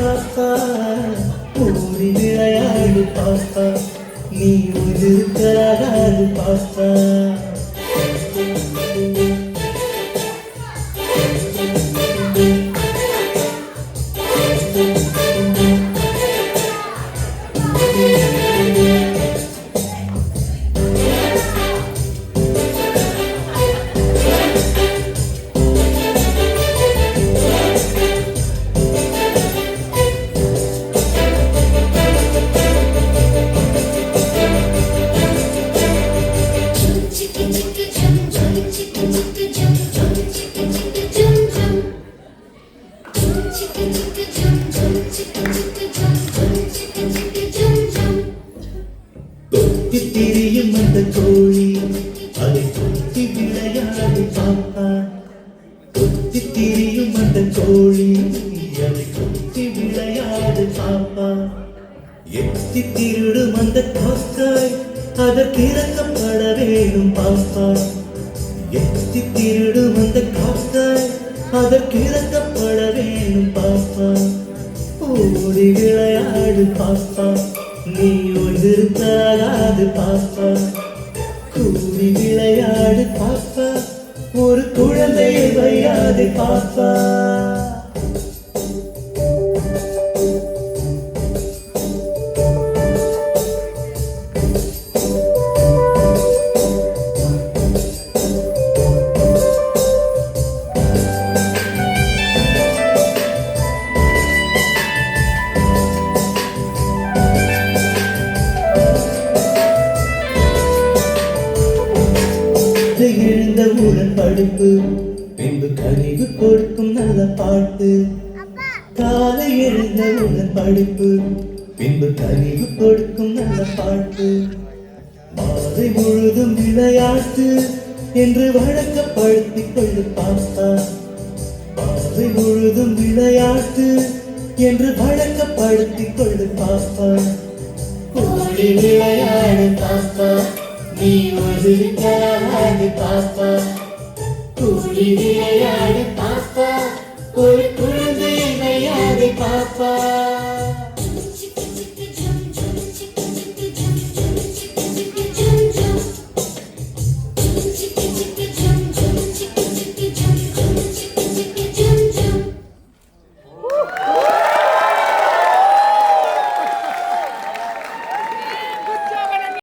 பாப்பா ஓடி விளையாடு பாப்பா நீ ஒரு தராது பாப்பா தொத்தி திரியும் அந்த கோழி அதை தொத்தி விளையாடு பாப்பா தொத்தி திரியும் அந்த கோழி அதை தொத்தி விளையாடு பாப்பா எத்தி திருடும் அந்த காக்காய் அதற்கு இறக்கப்பட வேணும் பாப்பா எத்தி திருடும் அந்த காக்காய் அதற்கு இறக்கப்பட வேணும் பாப்பா ஓடி விளையாடு பாப்பா நீ ஒன்று தாகாது பாப்பா கூடி விளையாடு பாப்பா ஒரு குழந்தை வையாது பாப்பா எழுந்தவுடன் படிப்பு பின்பு கனிவு கொடுக்கும் நல்ல பாட்டு காலை எழுந்தவுடன் படிப்பு பின்பு கனிவு கொடுக்கும் நல்ல பாட்டு மாலை முழுதும் விளையாட்டு என்று வழக்கப்படுத்திக் கொள்ளு பாப்பா மாலை முழுதும் விளையாட்டு என்று வழக்கப்படுத்திக் கொள்ளு பாப்பா ஓடி விளையாடு பாப்பா நீ ஒரு தராது பாப்பா கூடி விளையாடு பாப்பா ஒரு குழந்தை வையாது பாப்பா